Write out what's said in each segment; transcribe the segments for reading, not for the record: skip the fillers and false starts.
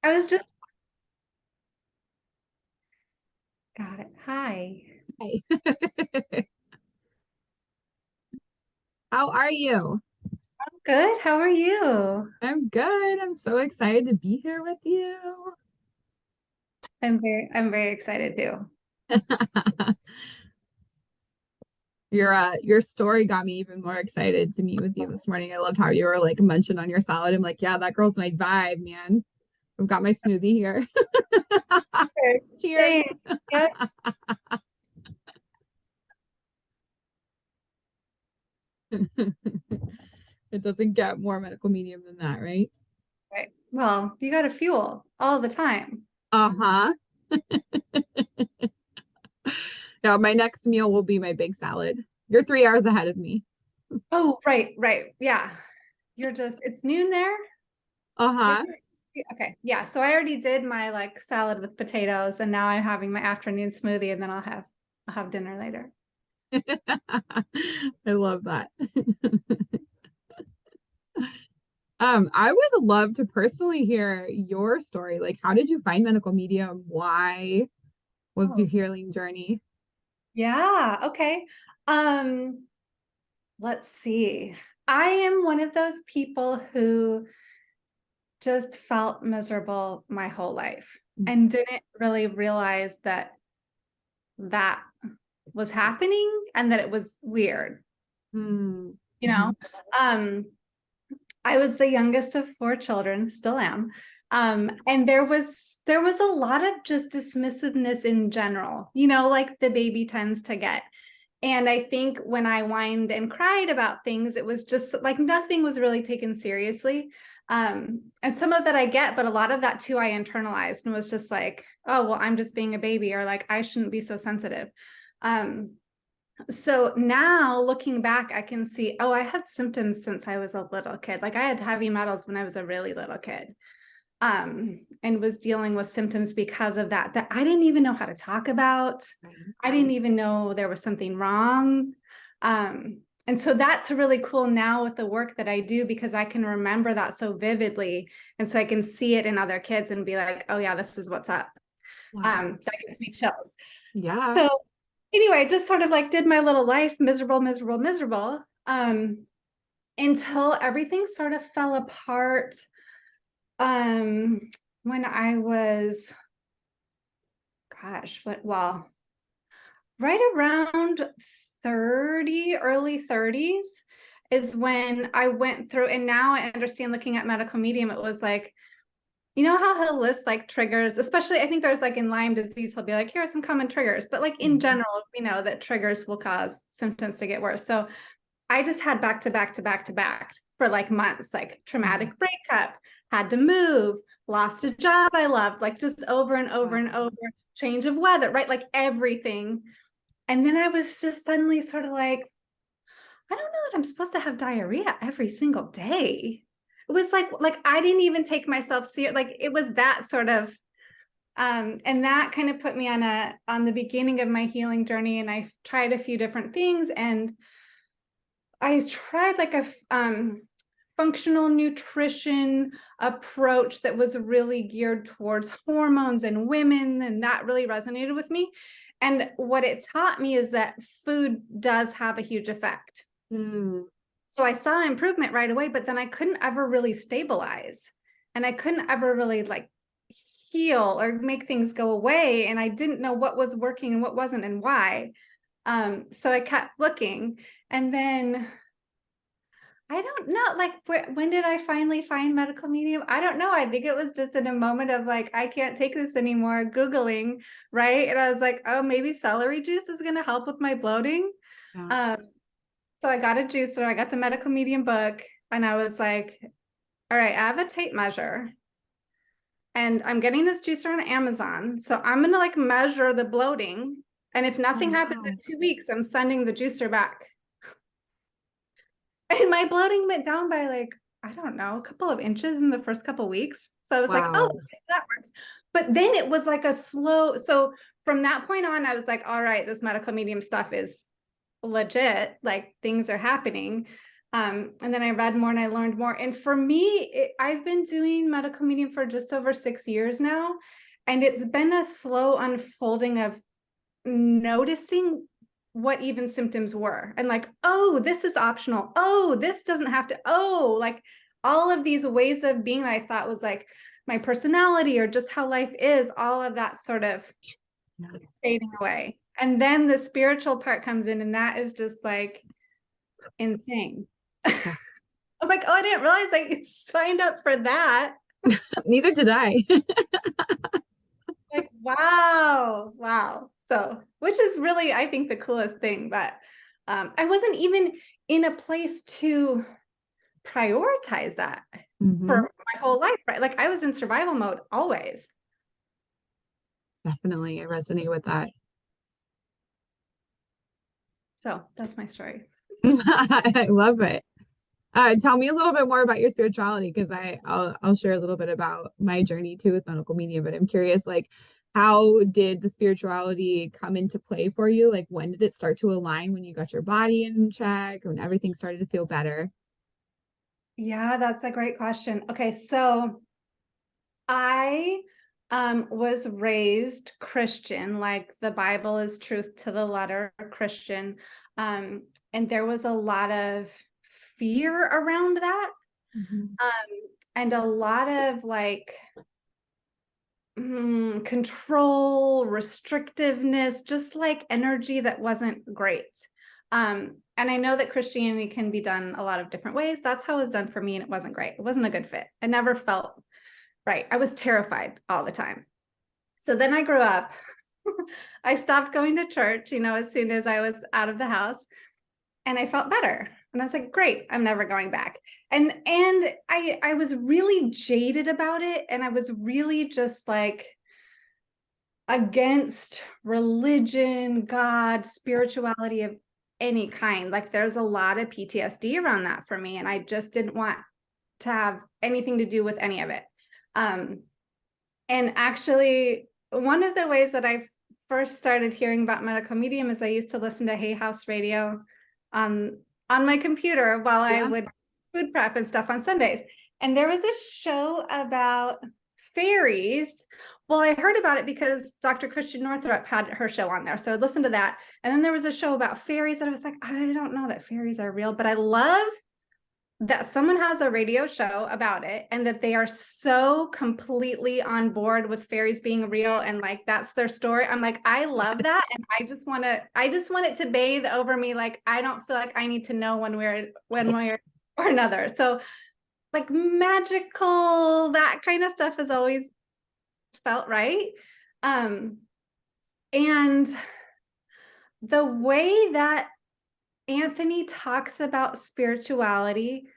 I was just got it. Hi. Hi. How are you? Good. How are you? I'm good. I'm so excited to be here with you. I'm very excited too. Your story got me even more excited to meet with you this morning. I loved how you were like munching on your salad. I'm like, yeah, that girl's my vibe, man. I've got my smoothie here. Okay. Cheers. Same. Yep. It doesn't get more medical medium than that, right? Right. Well, you got to fuel all the time. Uh-huh. Yeah, my next meal will be my big salad. You're 3 hours ahead of me. Oh, right, right. Yeah. It's noon there. Is Uh-huh. it? Okay. Yeah. So I already did my like salad with potatoes and now I'm having my afternoon smoothie and then I'll have dinner later. I love that. I would love to personally hear your story. Like, how did you find medical medium? Why was your Oh, healing journey? yeah. Okay. Um, let's see. I am one of those people who just felt miserable my whole life and didn't really realize that that was happening and that it was weird, Mm-hmm. you know? Um, I was the youngest of four children, still am. And there was a lot of just dismissiveness in general, like the baby tends to get. And I think when I whined and cried about things, it was just like nothing was really taken seriously. And some of that I get, but a lot of that too I internalized and was just like, oh, well, I'm just being a baby, or like I shouldn't be so sensitive. Um, so now looking back, I can see, oh, I had symptoms since I was a little kid. Like I had heavy metals when I was a really little kid. And was dealing with symptoms because of that I didn't even know how to talk about. Right. I didn't even know there was something wrong. And so that's really cool now with the work that I do because I can remember that so vividly. And so I can see it in other kids and be like, oh yeah, this is what's up. Wow. That gives me chills. Yeah. So anyway, I just sort of like did my little life miserable, miserable, miserable, until everything sort of fell apart. Um, when I was, gosh, right around 30, early 30s is when I went through, and now I understand looking at medical medium, it was like, you know how he'll list like triggers, especially I think there's like in Lyme disease, he'll be like, here are some common triggers, but like in Mhm. general, we know that triggers will cause symptoms to get worse. So I just had back to back to back to back for like months, like traumatic Mhm. breakup, had to move, lost a job I loved, like just over and over and Wow. over, change of weather, right? Like everything. And then I was just suddenly sort of like, I don't know that I'm supposed to have diarrhea every single day. It was like I didn't even take myself serious. Like it was that sort of and that kind of put me on the beginning of my healing journey. And I tried a few different things and I tried like a functional nutrition approach that was really geared towards hormones and women, and that really resonated with me. And what it taught me is that food does have a huge effect. Mm. So I saw improvement right away, but then I couldn't ever really stabilize. And I couldn't ever really like heal or make things go away. And I didn't know what was working and what wasn't and why. So I kept looking. And then I don't know, like when did I finally find medical medium? I don't know. I think it was just in a moment of like, I can't take this anymore, Googling, right? And I was like, oh, maybe celery juice is going to help with my bloating. Yeah. Um, so I got a juicer, I got the medical medium book, and I was like, all right, I have a tape measure and I'm getting this juicer on Amazon. So I'm going to like measure the bloating. And if Oh, nothing happens in wow. 2 weeks, I'm sending the juicer back. And my bloating went down by like, I don't know, a couple of inches in the first couple of weeks. So I was like, oh, Wow. that works. But then it was like a slow. So from that point on, I was like, all right, this medical medium stuff is legit. Like things are happening. And then I read more and I learned more. And for me, I've been doing medical medium for just over 6 years now. And it's been a slow unfolding of noticing what even symptoms were. And like, oh, this is optional. Oh, this doesn't have to. Oh, like all of these ways of being that I thought was like my personality or just how life is, all of that sort of fading away. And then the spiritual part comes in, and that is just like insane. Yeah. I'm like, oh, I didn't realize I signed up for that. Neither did I. Like, wow, wow. So, which is really, I think, the coolest thing. But I wasn't even in a place to prioritize that for my whole life, right? Like I was in survival mode always. Definitely, I resonate with that. So that's my story. I love it. Tell me a little bit more about your spirituality because I'll share a little bit about my journey too with medical media, but I'm curious like how did the spirituality come into play for you? Like when did it start to align when you got your body in check or when everything started to feel better? Yeah, that's a great question. Okay, so I was raised Christian, like the Bible is truth to the letter Christian. And there was a lot of fear around that. Mhm. And a lot of like control, restrictiveness, just like energy that wasn't great. And I know that Christianity can be done a lot of different ways. That's how it was done for me, and it wasn't great. It wasn't a good fit. I never felt right. I was terrified all the time. So then I grew up. I stopped going to church, as soon as I was out of the house, and I felt better. And I was like, great, I'm never going back. And I was really jaded about it. And I was really just like against religion, God, spirituality of any kind. Like there's a lot of PTSD around that for me. And I just didn't want to have anything to do with any of it. And actually, one of the ways that I first started hearing about medical medium is I used to listen to Hay House Radio on my computer while I Yeah. would food prep and stuff on Sundays. And there was a show about fairies. Well, I heard about it because Dr. Christian Northrup had her show on there. So I listened to that. And then there was a show about fairies that I was like, I don't know that fairies are real, but I love that someone has a radio show about it and that they are so completely on board with fairies being real and like that's their story. I'm like, I love that. And I just want it to bathe over me. Like I don't feel like I need to know one way or another. So like magical, that kind of stuff has always felt right. And the way that Anthony talks about spirituality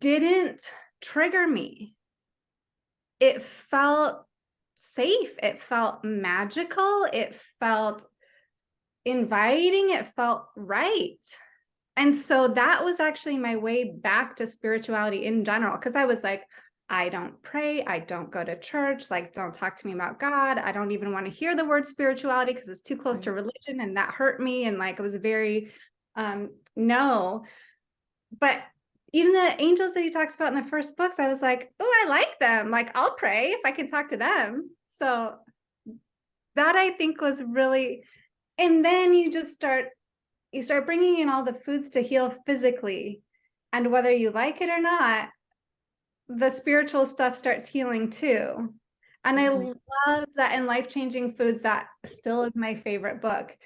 didn't trigger me. It felt safe. It felt magical. It felt inviting. It felt right. And so that was actually my way back to spirituality in general. Cause I was like, I don't pray. I don't go to church. Like, don't talk to me about God. I don't even want to hear the word spirituality because it's too close to religion. And that hurt me. And like, it was very, no. But even the angels that he talks about in the first books, I was like, oh, I like them. Like, I'll pray if I can talk to them. So that I think was really, and then you start bringing in all the foods to heal physically. And whether you like it or not, the spiritual stuff starts healing too. And I love that in Life Changing Foods, that still is my favorite book.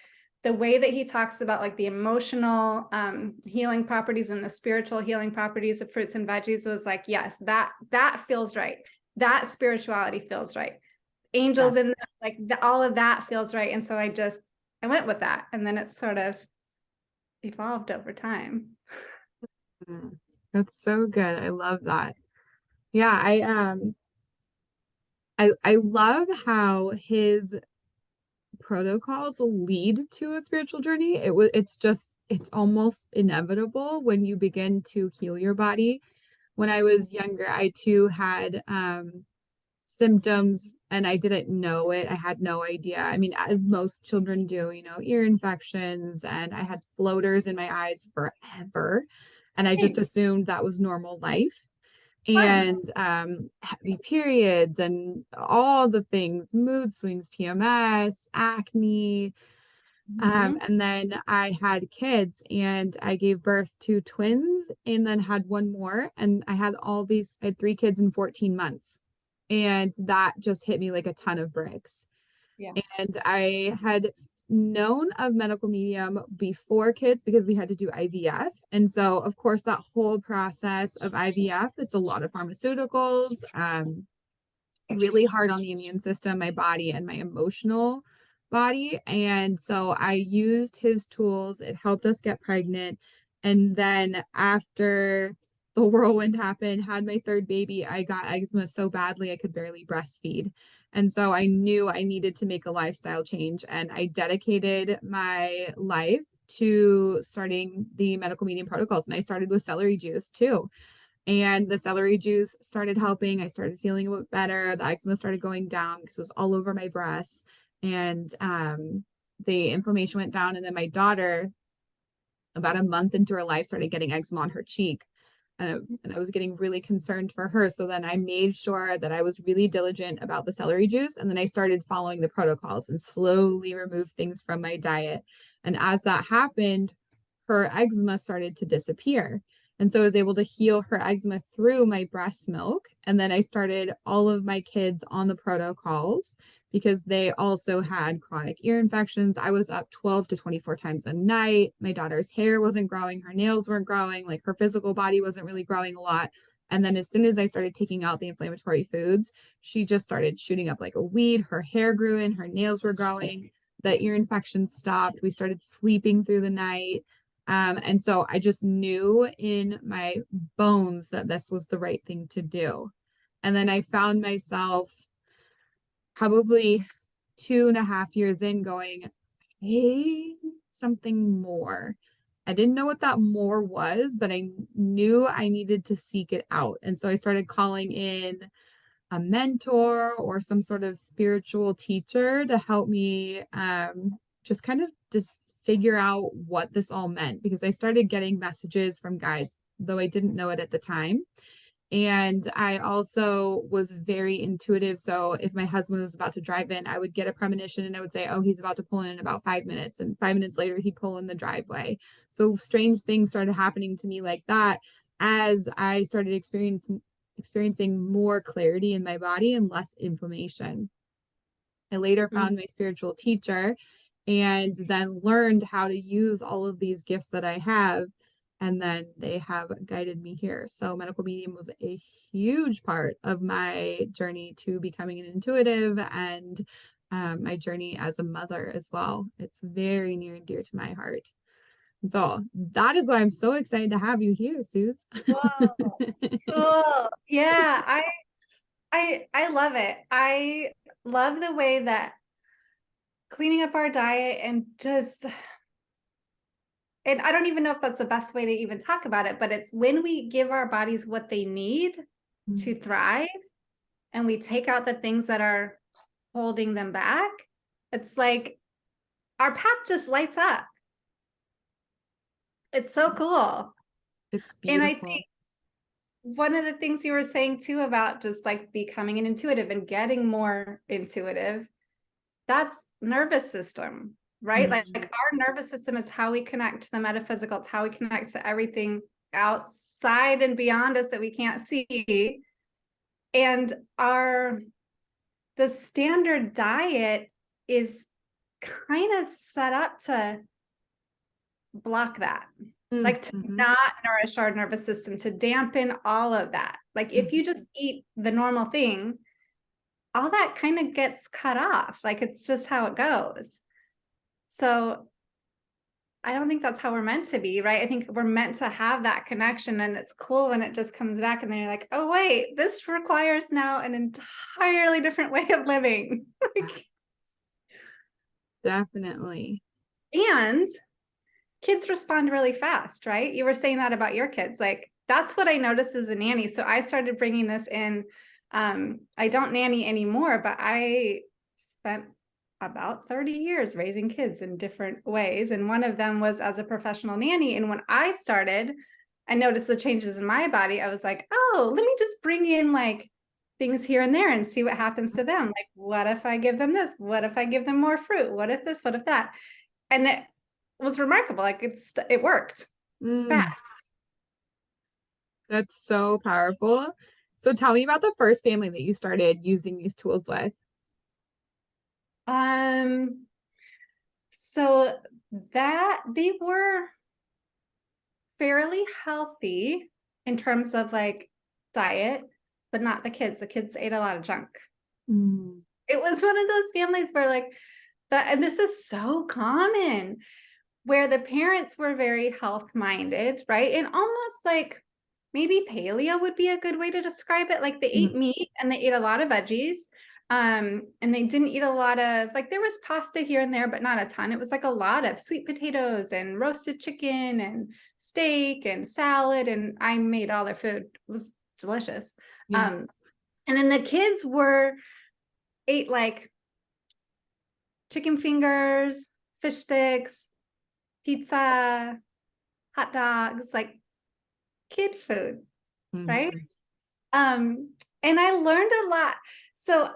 The way that he talks about like the emotional healing properties and the spiritual healing properties of fruits and veggies was like, yes, that feels right. That spirituality feels right. Angels in like all of that feels right. And so I went with that. And then it sort of evolved over time. That's so good. I love that. Yeah, I love how his protocols lead to a spiritual journey. It's almost inevitable when you begin to heal your body. When I was younger, I too had symptoms and I didn't know it. I had no idea. I mean, as most children do, ear infections, and I had floaters in my eyes forever. And I just Hey, assumed that was normal life. fun. And heavy periods and all the things, mood swings, PMS, acne. Mhm. And then I had kids and I gave birth to twins and then had one more. And I had 3 kids in 14 months. And that just hit me like a ton of bricks. Yeah. And I had known of medical medium before kids because we had to do IVF. And so, of course, that whole process of IVF, it's a lot of pharmaceuticals, really hard on the immune system, my body, and my emotional body. And so I used his tools. It helped us get pregnant. And then after the whirlwind happened, had my third baby, I got eczema so badly I could barely breastfeed. And so I knew I needed to make a lifestyle change. And I dedicated my life to starting the medical medium protocols. And I started with celery juice too, and the celery juice started helping. I started feeling a bit better. The eczema started going down because it was all over my breasts. And the inflammation went down. And then my daughter, about a month into her life, started getting eczema on her cheek. And I was getting really concerned for her. So then I made sure that I was really diligent about the celery juice. And then I started following the protocols and slowly removed things from my diet. And as that happened, her eczema started to disappear. And so I was able to heal her eczema through my breast milk. And then I started all of my kids on the protocols because they also had chronic ear infections. I was up 12 to 24 times a night. My daughter's hair wasn't growing, her nails weren't growing, like her physical body wasn't really growing a lot. And then as soon as I started taking out the inflammatory foods, she just started shooting up like a weed. Her hair grew in, her nails were growing, the ear infection stopped. We started sleeping through the night. And so I just knew in my bones that this was the right thing to do. And then I found myself probably 2.5 years in going, hey, something more. I didn't know what that more was, but I knew I needed to seek it out. And so I started calling in a mentor or some sort of spiritual teacher to help me just kind of just figure out what this all meant, because I started getting messages from guides, though I didn't know it at the time. And I also was very intuitive. So if my husband was about to drive in, I would get a premonition and I would say, oh, he's about to pull in about 5 minutes. And 5 minutes later, he'd pull in the driveway. So strange things started happening to me like that as I started experiencing more clarity in my body and less inflammation. I later Mm. found my spiritual teacher and then learned how to use all of these gifts that I have. And then they have guided me here. So, medical medium was a huge part of my journey to becoming an intuitive and my journey as a mother as well. It's very near and dear to my heart. And so, that is why I'm so excited to have you here, Sooz. Whoa, cool. Yeah, I love it. I love the way that cleaning up our diet and just, and I don't even know if that's the best way to even talk about it, but it's when we give our bodies what they need to thrive and we take out the things that are holding them back, it's like our path just lights up. It's so cool. It's And I beautiful. think one of the things you were saying too about just like becoming an intuitive and getting more intuitive, that's nervous system, right? Mhm. Like our nervous system is how we connect to the metaphysical. It's how we connect to everything outside and beyond us that we can't see. And the standard diet is kind of set up to block that, like to Mhm. not nourish our nervous system, to dampen all of that. Like if Mhm. you just eat the normal thing, all that kind of gets cut off. Like it's just how it goes. So I don't think that's how we're meant to be, right? I think we're meant to have that connection, and it's cool when it just comes back and then you're like, oh, wait, this requires now an entirely different way of living. Like, Definitely. and kids respond really fast, right? You were saying that about your kids. Like, that's what I noticed as a nanny. So I started bringing this in I don't nanny anymore, but I spent about 30 years raising kids in different ways. And one of them was as a professional nanny. And when I started, I noticed the changes in my body. I was like, oh, let me just bring in like things here and there and see what happens to them. Like, what if I give them this? What if I give them more fruit? What if this? What if that? And it was remarkable. Like it worked Mm, fast. that's so powerful. So tell me about the first family that you started using these tools with. Um, so that they were fairly healthy in terms of like diet, but not the kids. The kids ate a lot of junk. Mm, It was one of those families where like that, and this is so common, where the parents were very health minded, right? And almost like maybe paleo would be a good way to describe it. Like they ate mm, meat and they ate a lot of veggies. And they didn't eat a lot of like there was pasta here and there, but not a ton. It was like a lot of sweet potatoes and roasted chicken and steak and salad. And I made all their food. It was delicious. yeah. Um, and then the kids were ate like chicken fingers, fish sticks, pizza, hot dogs, like kid food, right? Mhm. And I learned a lot. So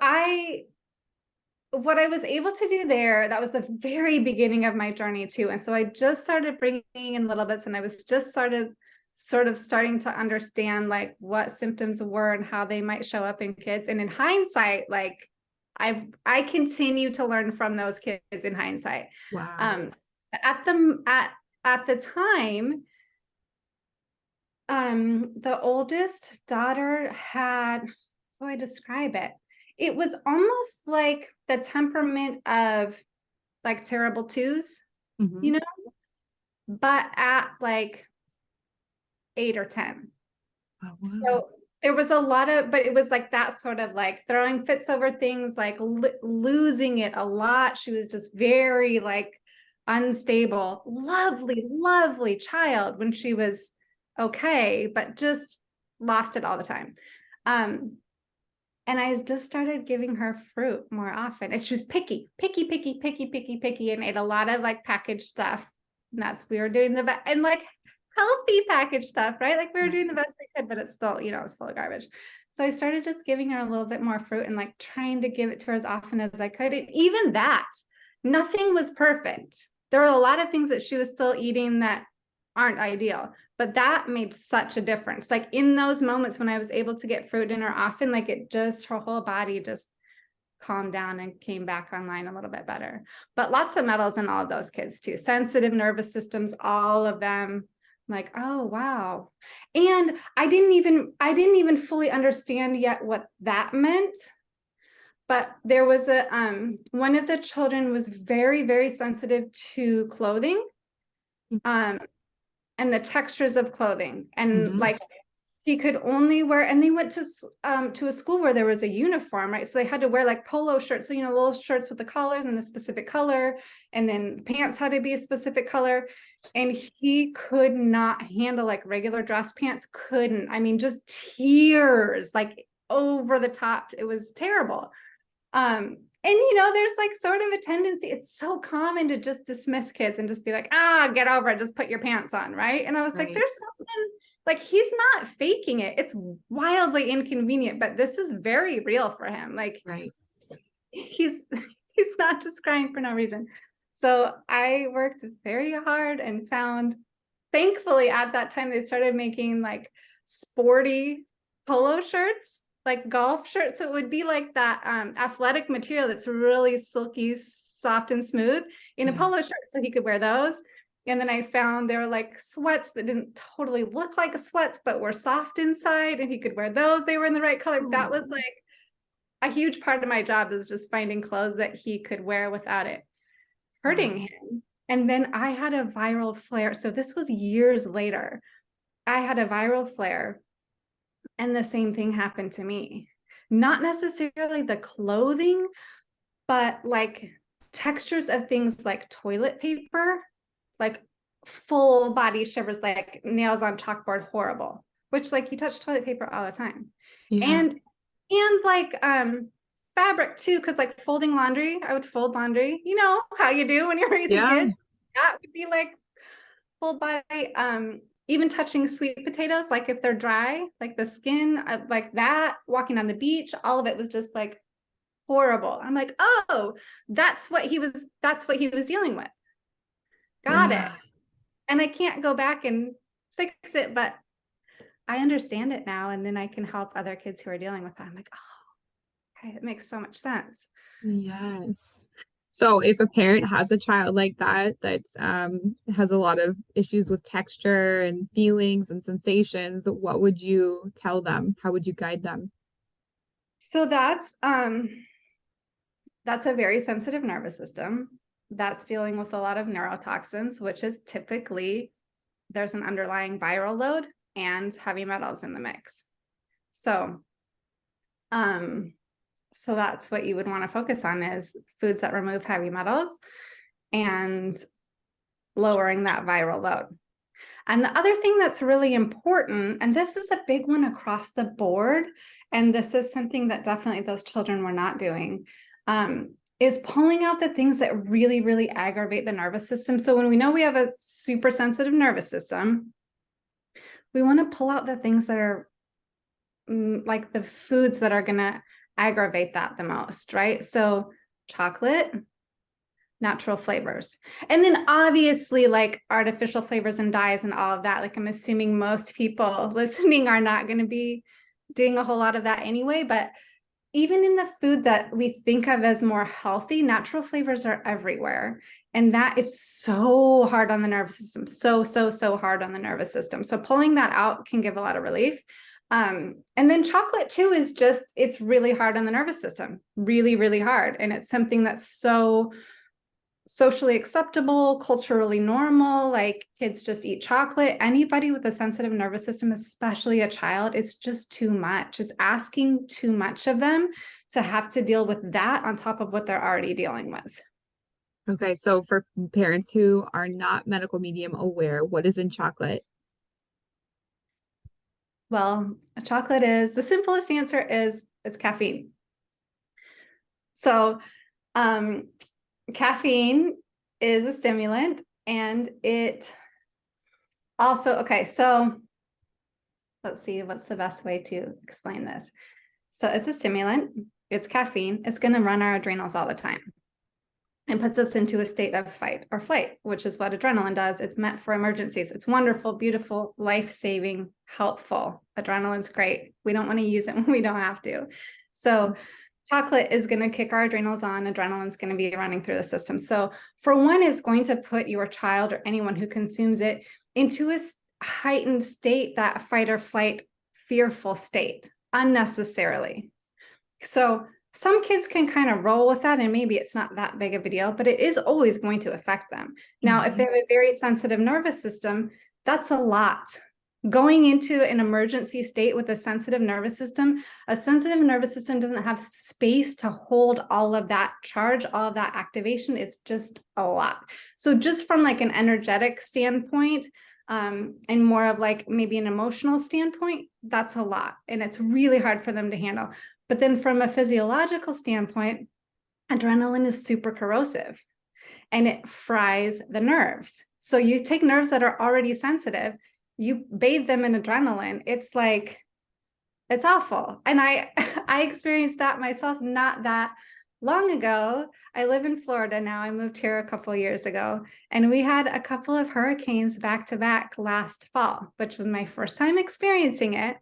what I was able to do there, that was the very beginning of my journey too. And so I just started bringing in little bits and I was just sort of starting to understand like what symptoms were and how they might show up in kids. And in hindsight, like I continue to learn from those kids in hindsight. Wow. Um, at the time, the oldest daughter had, how do I describe it? It was almost like the temperament of like terrible twos, you Hmm. know, but at like 8 or 10. Oh, wow. So there was a lot of, but it was like that sort of like throwing fits over things, like losing it a lot. She was just very like unstable, lovely, lovely child when she was okay, but just lost it all the time. Um, and I just started giving her fruit more often. And she was picky, picky, picky, picky, picky, picky, and ate a lot of like packaged stuff. And that's we were doing and like healthy packaged stuff, right? Like we were doing Right. the best we could, but it's still, it's full of garbage. So I started just giving her a little bit more fruit and like trying to give it to her as often as I could. And even that, nothing was perfect. There were a lot of things that she was still eating that aren't ideal, but that made such a difference. Like in those moments when I was able to get fruit in her often, like it just, her whole body just calmed down and came back online a little bit better. But lots of metals in all of those kids too. Sensitive nervous systems, all of them. Like, oh wow. And I didn't even fully understand yet what that meant. But there was one of the children was very, very sensitive to clothing. Um, and the textures of clothing and Hmm. like he could only wear, and they went to a school where there was a uniform, right? So they had to wear like polo shirts, so little shirts with the collars and a specific color, and then pants had to be a specific color, and he could not handle like regular dress pants. Couldn't. I mean, just tears like over the top. It was terrible. And there's like sort of a tendency, it's so common to just dismiss kids and just be like, get over it, just put your pants on, right? And I was like, Right. there's something like he's not faking it. It's wildly inconvenient, but this is very real for him. Like Right. he's he's not just crying for no reason. So I worked very hard and found, thankfully at that time they started making like sporty polo shirts, like golf shirts. So it would be like that athletic material that's really silky, soft and smooth in a Yeah. polo shirt. So he could wear those. And then I found there were like sweats that didn't totally look like sweats, but were soft inside, and he could wear those. They were in the right color. That was Oh, like a huge part of my job, is just finding clothes that he could wear without it hurting wow. him. And then I had a viral flare. So this was years later. I had a viral flare and the same thing happened to me. Not necessarily the clothing, but like textures of things like toilet paper, like full body shivers, like nails on chalkboard, horrible, which like you touch toilet paper all the time. Yeah. And And like fabric too, because like folding laundry, I would fold laundry, you know how you do when you're raising Yeah. kids. That would be like full body. Even touching sweet potatoes, like if they're dry, like the skin, like that, walking on the beach, all of it was just like horrible. I'm like, oh, that's what he was dealing with. Got it. Yeah. And I can't go back and fix it, but I understand it now. And then I can help other kids who are dealing with that. I'm like, oh, okay, it makes so much sense. Yes. So if a parent has a child like that that's has a lot of issues with texture and feelings and sensations, what would you tell them? How would you guide them? So that's a very sensitive nervous system. That's dealing with a lot of neurotoxins, which is typically there's an underlying viral load and heavy metals in the mix. So um so that's what you would want to focus on is foods that remove heavy metals and lowering that viral load. And the other thing that's really important, and this is a big one across the board, and this is something that definitely those children were not doing, is pulling out the things that really, really aggravate the nervous system. So when we know we have a super sensitive nervous system, we want to pull out the things that are like the foods that are going to aggravate that the most, right? So chocolate, natural flavors. And then obviously like artificial flavors and dyes and all of that. Like I'm assuming most people listening are not going to be doing a whole lot of that anyway, but even in the food that we think of as more healthy, natural flavors are everywhere. And that is so hard on the nervous system. So hard on the nervous system. So pulling that out can give a lot of relief. And then chocolate too is just, it's really hard on the nervous system, really, really hard. And it's something that's so socially acceptable, culturally normal, like kids just eat chocolate. Anybody with a sensitive nervous system, especially a child, it's just too much. It's asking too much of them to have to deal with that on top of what they're already dealing with. Okay, so for parents who are not medical medium aware, what is in chocolate? Well, chocolate is the simplest answer is it's caffeine. So, um, caffeine is a stimulant and it also, okay, so let's see what's the best way to explain this. So it's a stimulant, it's caffeine, it's going to run our adrenals all the time. It puts us into a state of fight or flight, which is what adrenaline does. It's meant for emergencies. It's wonderful, beautiful, life-saving, helpful. Adrenaline's great. We don't want to use it when we don't have to. So chocolate is going to kick our adrenals on. Adrenaline's going to be running through the system. So for one, it's going to put your child or anyone who consumes it into a heightened state, that fight or flight, fearful state, unnecessarily. So some kids can kind of roll with that and maybe it's not that big of a deal, but it is always going to affect them. Now, if they have a very sensitive nervous system, that's a lot. Going into an emergency state with a sensitive nervous system doesn't have space to hold all of that charge, all of that activation. It's just a lot. So just from like an energetic standpoint, and more of like maybe an emotional standpoint, that's a lot. And it's really hard for them to handle. But then from a physiological standpoint, adrenaline is super corrosive and it fries the nerves. So you take nerves that are already sensitive, you bathe them in adrenaline. It's like, it's awful. And I I experienced that myself not that long ago. I live in Florida now. I moved here a couple of years ago, and we had a couple of hurricanes back to back last fall, which was my first time experiencing it.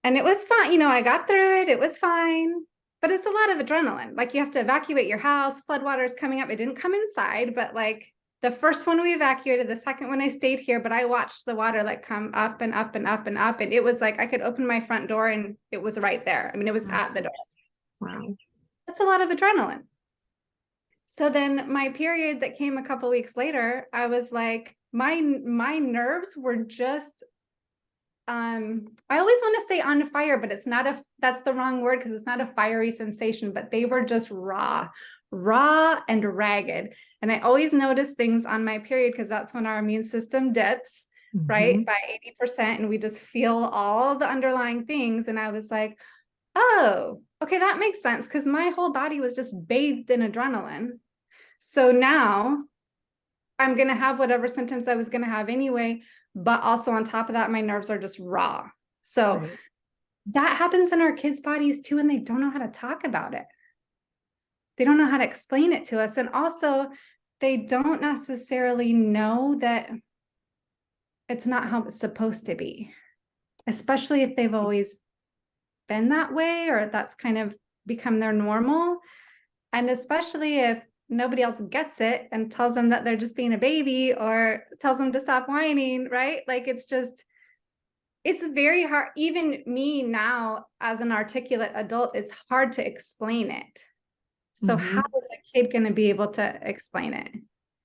And it was fun. You know, I got through it. It was fine. But it's a lot of adrenaline. Like you have to evacuate your house, floodwater is coming up. It didn't come inside, but like the first one we evacuated, the second one I stayed here, but I watched the water like come up and up and up and up. And it was like I could open my front door and it was right there. I mean, it was at the door. Wow. That's a lot of adrenaline. So then my period that came a couple weeks later, I was like, my nerves were just I always want to say on fire, but it's not that's the wrong word because it's not a fiery sensation, but they were just raw and ragged. And I always notice things on my period because that's when our immune system dips. right? Hmm. By 80%. And we just feel all the underlying things. And I was like, oh, okay, that makes sense. Because my whole body was just bathed in adrenaline. So now I'm going to have whatever symptoms I was going to have anyway. But also on top of that, my nerves are just raw. So Right. that happens in our kids' bodies too. And they don't know how to talk about it. They don't know how to explain it to us. And also, they don't necessarily know that it's not how it's supposed to be, especially if they've always been that way or that's kind of become their normal. And especially if nobody else gets it and tells them that they're just being a baby or tells them to stop whining, right? Like it's very hard. Even me now, as an articulate adult, it's hard to explain it. So, how Hmm. is a kid going to be able to explain it?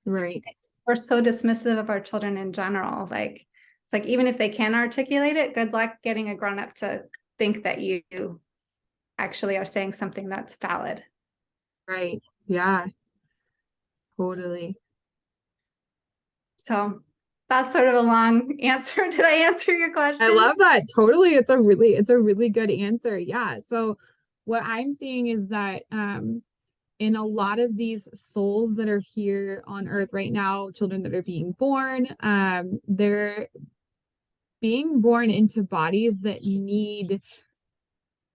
Right. We're so dismissive of our children in general. Like, it's like, even if they can articulate it, good luck getting a grown up to think that you actually are saying something that's valid. Right. Yeah, totally. So, that's sort of a long answer. Did I answer your I question? love that. Totally. It's a really good answer. Yeah. So what I'm seeing is that in a lot of these souls that are here on earth right now, children that are being born, they're being born into bodies that need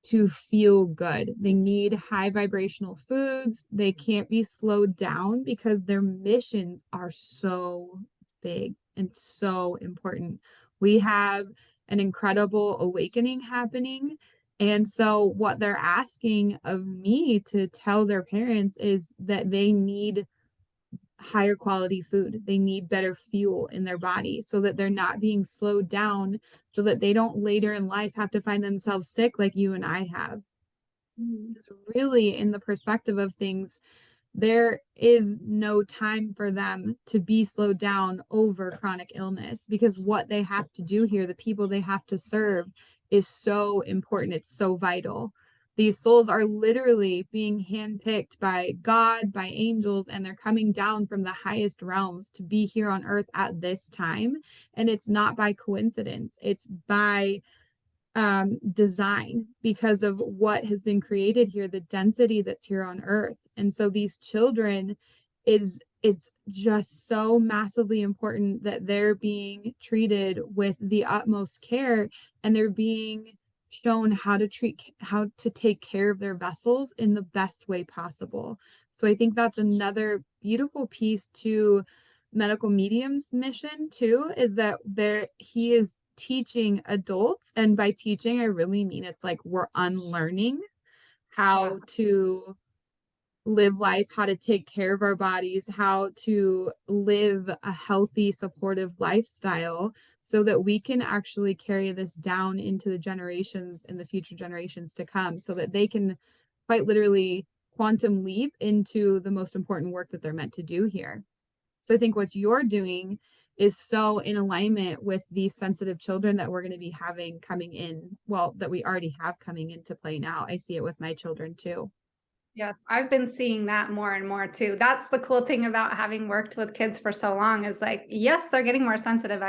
to feel good. They need high vibrational foods. They can't be slowed down because their missions are so big and so important. We have an incredible awakening happening. And so, what they're asking of me to tell their parents is that they need higher quality food. They need better fuel in their body so that they're not being slowed down, so that they don't later in life have to find themselves sick like you and I have. Mm. It's really in the perspective of things, there is no time for them to be slowed down over chronic illness because what they have to do here, the people they have to serve, is so important. It's so vital. These souls are literally being handpicked by God, by angels, and they're coming down from the highest realms to be here on earth at this time. And it's not by coincidence, it's by design because of what has been created here, the density that's here on earth. And so these children is it's just so massively important that they're being treated with the utmost care, and they're being shown how to take care of their vessels in the best way possible. So I think that's another beautiful piece to medical medium's mission too, is that there he is teaching adults, and by teaching I really mean it's like we're unlearning Yeah. how to live life, how to take care of our bodies, how to live a healthy, supportive lifestyle so that we can actually carry this down into the generations and the future generations to come so that they can quite literally quantum leap into the most important work that they're meant to do here. So I think what you're doing is so in alignment with these sensitive children that we're going to be having coming in, well, that we already have coming into play now. I see it with my children too. Yes, I've been seeing that more and more too. That's the cool thing about having worked with kids for so long is like, yes, they're getting more sensitive.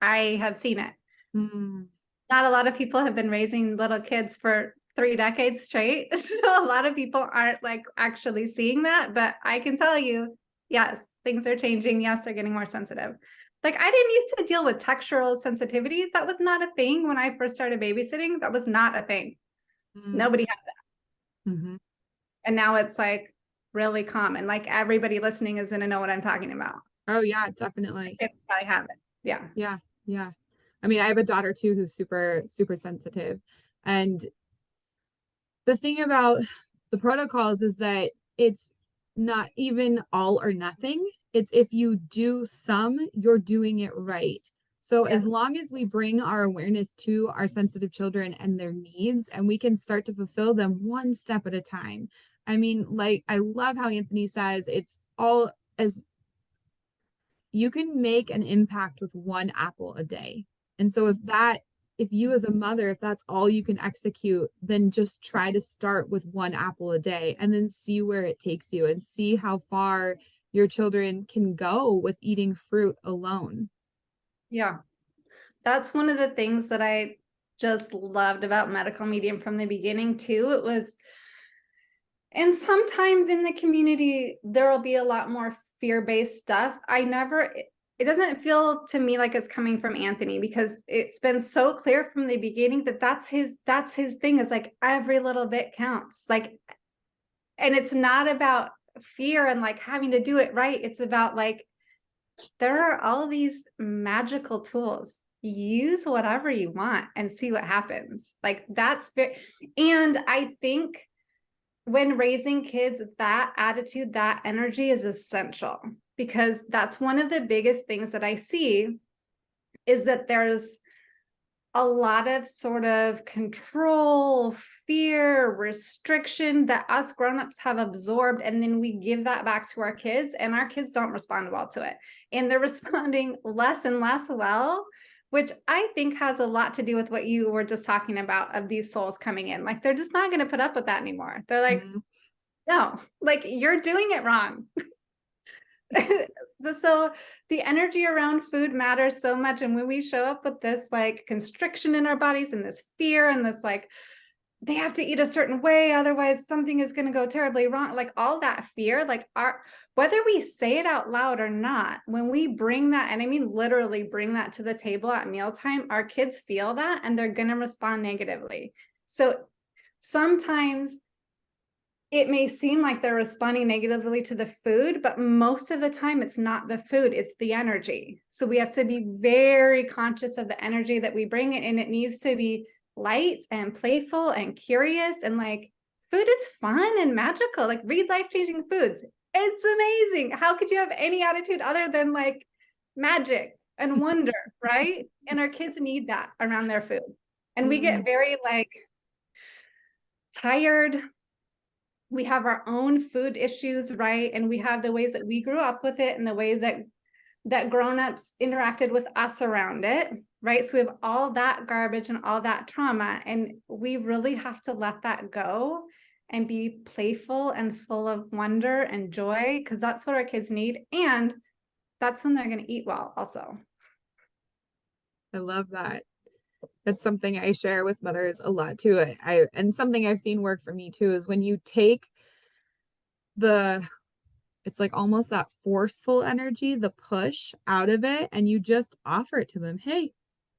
I have seen it. Mm, Not a lot of people have been raising little kids for 3 decades straight. So a lot of people aren't like actually seeing that, but I can tell you, yes, things are changing. Yes, they're getting more sensitive. Like I didn't used to deal with textural sensitivities. That was not a thing when I first started babysitting. That was not a thing. mm, Nobody had that. mhm. And now it's like really common. Like everybody listening is going to know what I'm talking about. Oh yeah, definitely. I have it. Yeah. Yeah, yeah. I mean, I have a daughter too who's super, super sensitive. And the thing about the protocols is that it's not even all or nothing. It's if you do some, you're doing it right. So Yeah. as long as we bring our awareness to our sensitive children and their needs, and we can start to fulfill them one step at a time. I mean, like I love how Anthony says it's all as you can make an impact with one apple a day. And so if you as a mother, if that's all you can execute, then just try to start with one apple a day and then see where it takes you and see how far your children can go with eating fruit alone. Yeah. That's one of the things that I just loved about medical medium from the beginning too. It was, and sometimes in the community, there will be a lot more fear-based stuff. It doesn't feel to me like it's coming from Anthony, because it's been so clear from the beginning that that's his thing, is like every little bit counts. Like, and it's not about fear and like having to do it right. It's about like, there are all these magical tools. Use whatever you want and see what happens. Like that's very, and I think when raising kids, that attitude, that energy is essential, because that's one of the biggest things that I see is that there's a lot of sort of control, fear, restriction that us grown-ups have absorbed, and then we give that back to our kids, and our kids don't respond well to it, and they're responding less and less well, which I think has a lot to do with what you were just talking about, of these souls coming in. Like, they're just not going to put up with that anymore. They're like, no, like, you're doing it wrong. So the energy around food matters so much. And when we show up with this like constriction in our bodies and this fear and this like, they have to eat a certain way, otherwise something is going to go terribly wrong, like all that fear, like whether we say it out loud or not, when we bring that, and I mean literally bring that to the table at mealtime, our kids feel that and they're going to respond negatively. So sometimes it may seem like they're responding negatively to the food, but most of the time it's not the food, it's the energy. So we have to be very conscious of the energy that we bring in, and it needs to be light and playful and curious, and like, food is fun and magical. Like, read Life-Changing Foods. It's amazing. How could you have any attitude other than like magic and wonder, right? And our kids need that around their food. And we get very like tired. We have our own food issues, right? And we have the ways that we grew up with it and the ways that grown-ups interacted with us around it, right? So we have all that garbage and all that trauma, and we really have to let that go and be playful and full of wonder and joy, because that's what our kids need. And that's when they're going to eat well also. I love that. That's something I share with mothers a lot too. And something I've seen work for me too is when you take it's like almost that forceful energy, the push out of it, and you just offer it to them. Hey,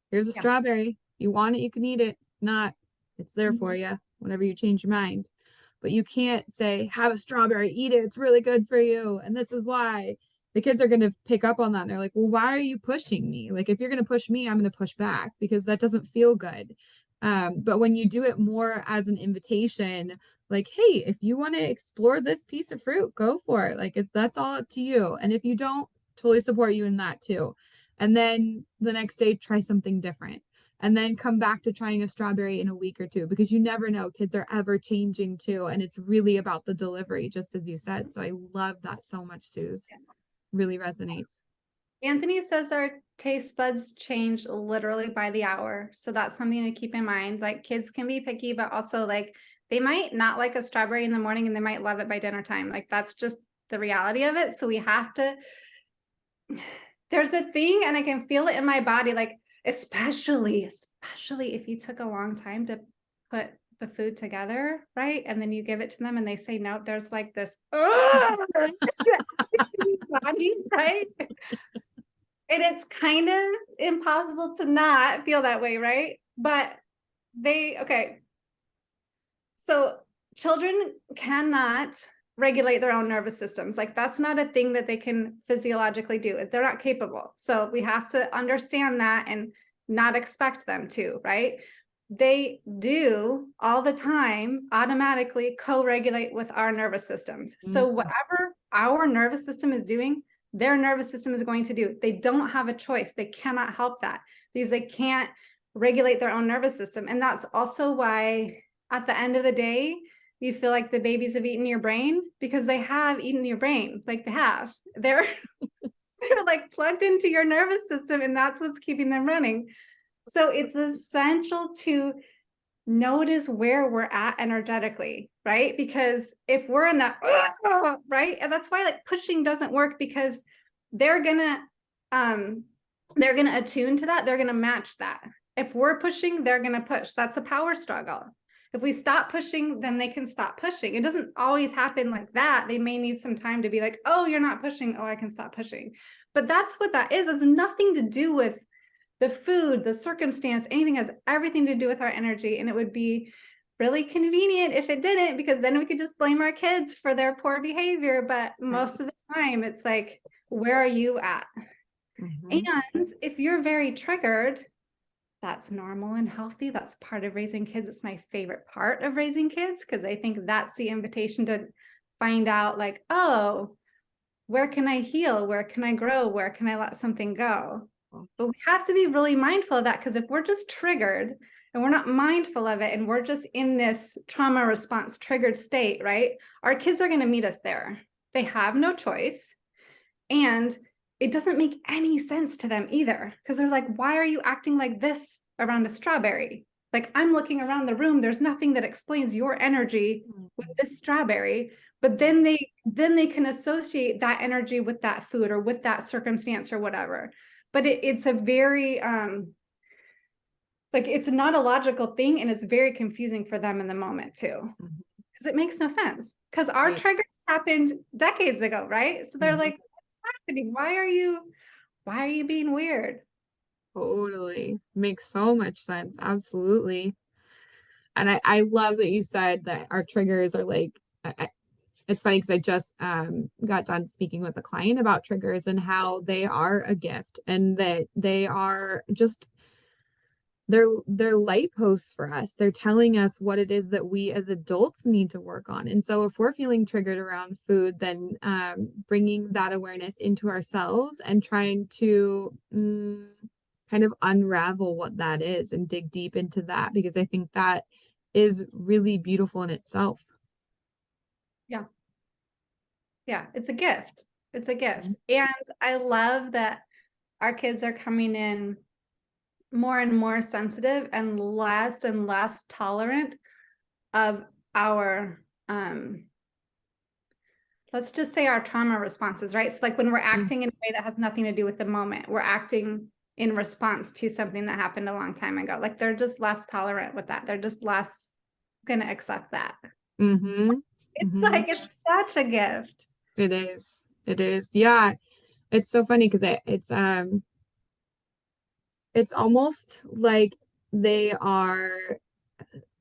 here's a strawberry. You want it, you can eat it. Not, it's there for you whenever you change your mind. But you can't say, have a strawberry, eat it, it's really good for you, and this is why. The kids are going to pick up on that. And they're like, well, why are you pushing me? Like, if you're going to push me, I'm going to push back, because that doesn't feel good. But when you do it more as an invitation, like, hey, if you want to explore this piece of fruit, go for it. Like, that's all up to you. And if you don't, totally support you in that too. And then the next day, try something different. And then come back to trying a strawberry in a week or two, because you never know. Kids are ever changing too. And it's really about the delivery, just as you said. So I love that so much, Sooz. Really resonates. Anthony says our taste buds change literally by the hour. So that's something to keep in mind. Like, kids can be picky, but also like, they might not like a strawberry in the morning and they might love it by dinner time. Like, that's just the reality of it. So we have to, there's a thing, and I can feel it in my body, like, especially if you took a long time to put the food together, right? And then you give it to them and they say no, there's like this, body, right? And it's kind of impossible to not feel that way, right? But okay. So children cannot regulate their own nervous systems. Like, that's not a thing that they can physiologically do. They're not capable. So we have to understand that and not expect them to, right? They do all the time automatically co-regulate with our nervous systems. So whatever our nervous system is doing, their nervous system is going to do. They don't have a choice. They cannot help that, because they can't regulate their own nervous system. And that's also why at the end of the day, you feel like the babies have eaten your brain, because they have eaten your brain. Like, they have. They're like plugged into your nervous system, and that's what's keeping them running. So it's essential to notice where we're at energetically, right? Because if we're in that, right? And that's why like pushing doesn't work, because they're gonna they're going to attune to that. They're going to match that. If we're pushing, they're going to push. That's a power struggle. If we stop pushing, then they can stop pushing. It doesn't always happen like that. They may need some time to be like, oh, you're not pushing. Oh, I can stop pushing. But that's what that is. It's nothing to do with the food, the circumstance, anything. Has everything to do with our energy. And it would be really convenient if it didn't, because then we could just blame our kids for their poor behavior. But most of the time, it's like, where are you at? Mhm. And if you're very triggered, that's normal and healthy. That's part of raising kids. It's my favorite part of raising kids, because I think that's the invitation to find out, like, oh, where can I heal? Where can I grow? Where can I let something go? But we have to be really mindful of that, because if we're just triggered and we're not mindful of it, and we're just in this trauma response triggered state, right? Our kids are going to meet us there. They have no choice. And it doesn't make any sense to them either, because they're like, why are you acting like this around a strawberry? Like, I'm looking around the room, there's nothing that explains your energy with this strawberry. But then they can associate that energy with that food or with that circumstance or whatever. But it's a very like, it's not a logical thing, and it's very confusing for them in the moment too, Mhm. because it makes no sense, because our Right. triggers happened decades ago, right? So they're Mhm. like, what's happening? Why are you being weird? Totally. Makes so much sense. Absolutely. And I love that you said that our triggers are like, it's funny because I just got done speaking with a client about triggers and how they are a gift and that they are just they're light posts for us. They're telling us what it is that we as adults need to work on. And so if we're feeling triggered around food, then bringing that awareness into ourselves and trying to kind of unravel what that is and dig deep into that, because I think that is really beautiful in itself. Yeah. Yeah. It's a gift. It's a Mhm. gift. And I love that our kids are coming in more and more sensitive and less tolerant of our let's just say our trauma responses, right? So like when we're Mm. acting in a way that has nothing to do with the moment, we're acting in response to something that happened a long time ago. Like, they're just less tolerant with that. They're just less gonna accept that. Mhm. It's Mhm. like, it's such a gift. It is. It is. Yeah. It's so funny because it's almost like they are.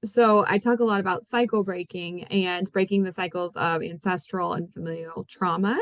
So I talk a lot about cycle breaking and breaking the cycles of ancestral and familial trauma.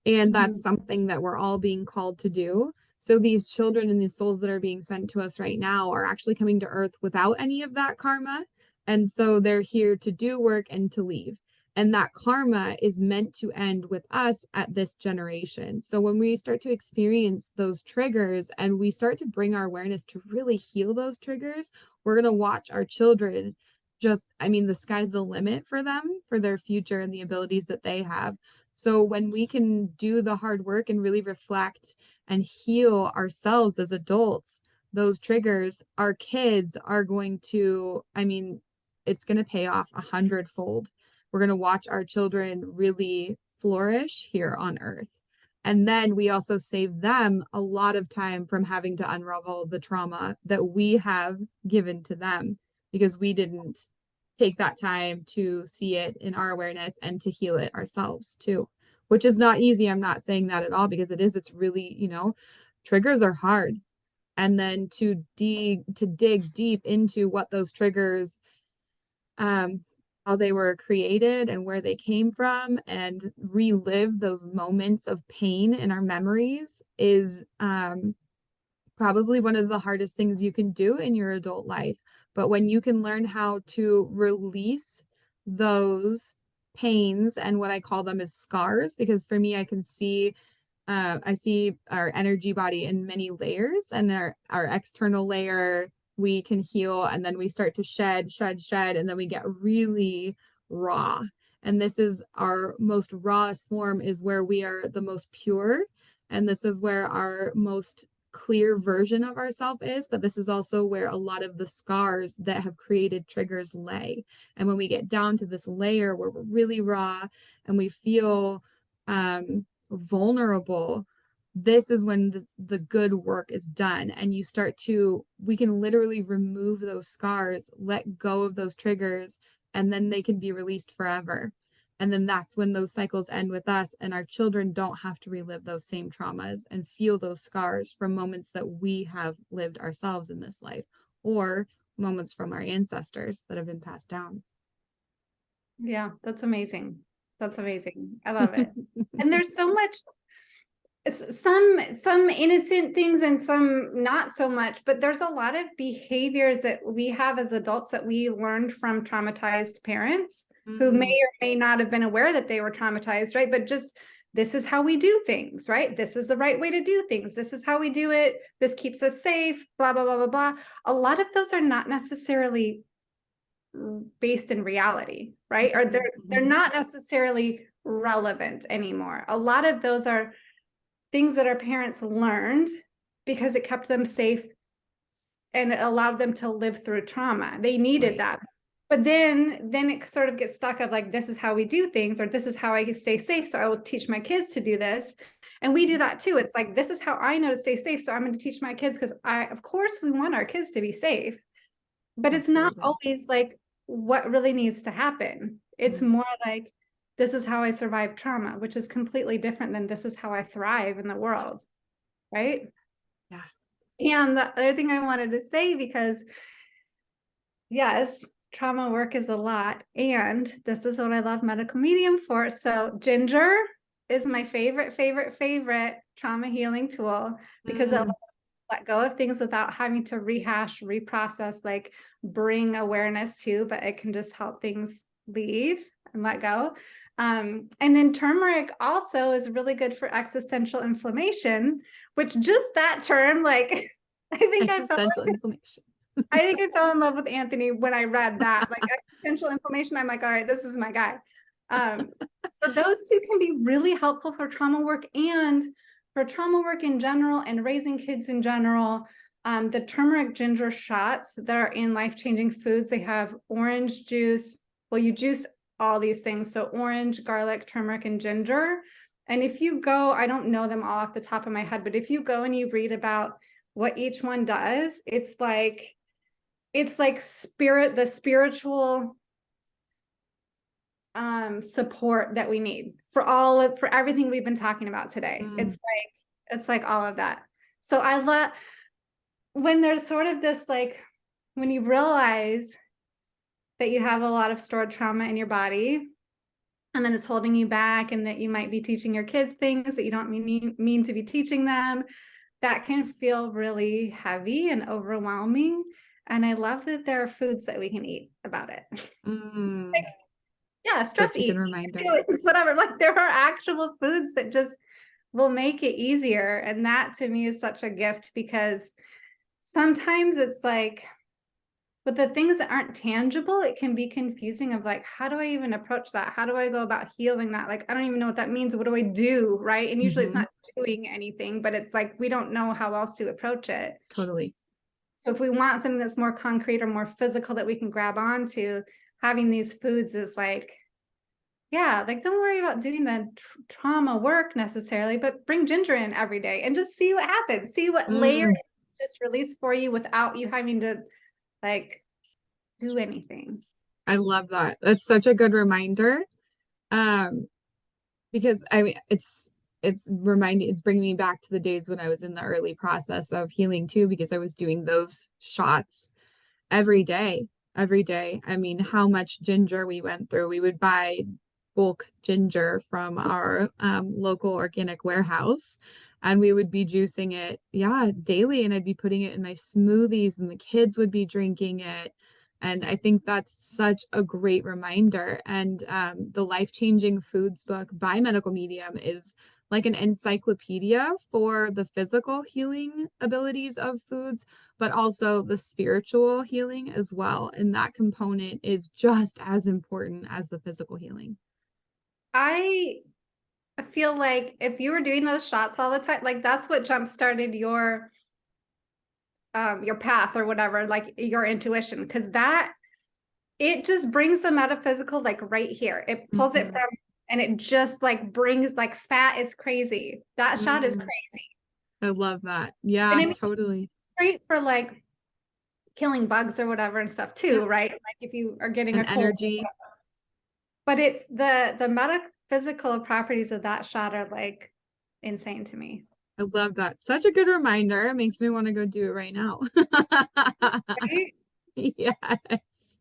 And that's Mhm. something that we're all being called to do. So these children and these souls that are being sent to us right now are actually coming to earth without any of that karma. And so they're here to do work and to leave. And that karma is meant to end with us at this generation. So when we start to experience those triggers and we start to bring our awareness to really heal those triggers, we're going to watch our children just, I mean, the sky's the limit for them, for their future and the abilities that they have. So when we can do the hard work and really reflect and heal ourselves as adults, those triggers, our kids are going to, I mean, it's going to pay off 100-fold. We're going to watch our children really flourish here on earth. And then we also save them a lot of time from having to unravel the trauma that we have given to them because we didn't take that time to see it in our awareness and to heal it ourselves too, which is not easy. I'm not saying that at all because it is. It's really, triggers are hard. And then to dig deep into what those triggers, um, how they were created and where they came from and relive those moments of pain in our memories is probably one of the hardest things you can do in your adult life. But when you can learn how to release those pains and what I call them as scars, because for me, I see our energy body in many layers, and our external layer we can heal, and then we start to shed, and then we get really raw. And this is our most rawest form, is where we are the most pure, and this is where our most clear version of ourself is. But this is also where a lot of the scars that have created triggers lay. And when we get down to this layer where we're really raw and we feel vulnerable, this is when the good work is done. And we can literally remove those scars, let go of those triggers, and then they can be released forever. And then that's when those cycles end with us, and our children don't have to relive those same traumas and feel those scars from moments that we have lived ourselves in this life, or moments from our ancestors that have been passed down. Yeah, that's amazing. That's amazing. I love it. And there's so much, it's some innocent things and some not so much, but there's a lot of behaviors that we have as adults that we learned from traumatized parents who may or may not have been aware that they were traumatized, right? But just this is how we do things, right? This is the right way to do things. This is how we do it. This keeps us safe, blah, blah, blah, blah, blah. A lot of those are not necessarily based in reality, right? Or they're not necessarily relevant anymore. A lot of those are things that our parents learned because it kept them safe and it allowed them to live through trauma. They needed that. But then it sort of gets stuck of like, this is how we do things, or this is how I stay safe. So I will teach my kids to do this. And we do that too. It's like, this is how I know to stay safe. So I'm going to teach my kids, because of course we want our kids to be safe, but it's not always like what really needs to happen. It's more like, this is how I survive trauma, which is completely different than this is how I thrive in the world. Right? Yeah. And the other thing I wanted to say, because yes, trauma work is a lot, and this is what I love medical medium for. So ginger is my favorite trauma healing tool, because it lets let go of things without having to rehash, reprocess, like bring awareness to, but it can just help things leave and let go. And then turmeric also is really good for existential inflammation, which just that term, like, I think existential inflammation. I think I fell in love with Anthony when I read that, like existential inflammation. I'm like, all right, this is my guy. But those two can be really helpful for trauma work and for trauma work in general and raising kids in general. The turmeric ginger shots that are in life-changing foods, they have orange juice. Well, you juice all these things. So orange, garlic, turmeric, and ginger. And if you go, I don't know them all off the top of my head, but if you go and you read about what each one does, it's like the spiritual support that we need for everything we've been talking about today. It's like all of that. So I love when there's sort of this, like, when you realize that you have a lot of stored trauma in your body, and then it's holding you back, and that you might be teaching your kids things that you don't mean to be teaching them, that can feel really heavy and overwhelming. And I love that there are foods that we can eat about it. Like, yeah, stress eat, feelings, whatever. Like, there are actual foods that just will make it easier. And that to me is such a gift, because sometimes it's like, with the things that aren't tangible, it can be confusing of like, how do I even approach that? How do I go about healing that? Like, I don't even know what that means. What do I do? Right. And usually it's not doing anything, but it's like, we don't know how else to approach it. Totally. So if we want something that's more concrete or more physical that we can grab onto, having these foods is like, yeah, like, don't worry about doing the trauma work necessarily, but bring ginger in every day and just see what happens. See what layer just release for you without you having to like do anything. I love that. That's such a good reminder. Because I mean, it's bringing me back to the days when I was in the early process of healing too, because I was doing those shots every day, every day. I mean, how much ginger we went through. We would buy bulk ginger from our local organic warehouse, and we would be juicing it, yeah, daily, and I'd be putting it in my smoothies, and the kids would be drinking it. And I think that's such a great reminder. And the Life Changing Foods book by Medical Medium is like an encyclopedia for the physical healing abilities of foods, but also the spiritual healing as well. And that component is just as important as the physical healing. I feel like if you were doing those shots all the time, like that's what jump started your path or whatever, like your intuition, because that it just brings the metaphysical like right here. It pulls it from and it just like brings like fat. It's crazy. That shot is Mm, crazy. I love that. And Yeah, I mean, it's totally. great for like killing bugs or whatever and stuff too, Yep. right? Like if you are getting And a cold. energy. But it's the metaphysical properties of that shot are like insane to me. I love that. Such a good reminder. It makes me want to go do it right now. Right? Yes.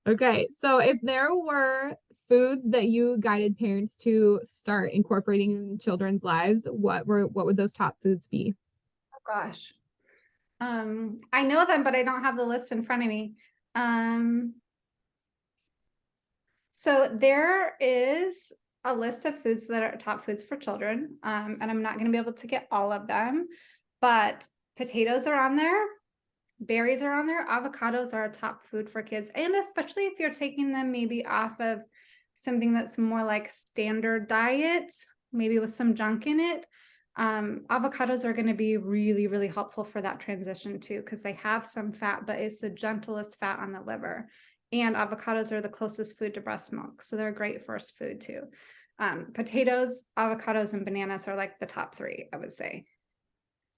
Okay, so if there were foods that you guided parents to start incorporating in children's lives, what would those top foods be? Oh gosh. I know them, but I don't have the list in front of me. Um, so there is a list of foods that are top foods for children. And I'm not going to be able to get all of them, but potatoes are on there. Berries are on there. Avocados are a top food for kids. And especially if you're taking them maybe off of something that's more like standard diet, maybe with some junk in it. Avocados are going to be really, really helpful for that transition too, because they have some fat, but it's the gentlest fat on the liver. And avocados are the closest food to breast milk. So they're a great first food too. Potatoes, avocados, and bananas are like the top three, I would say.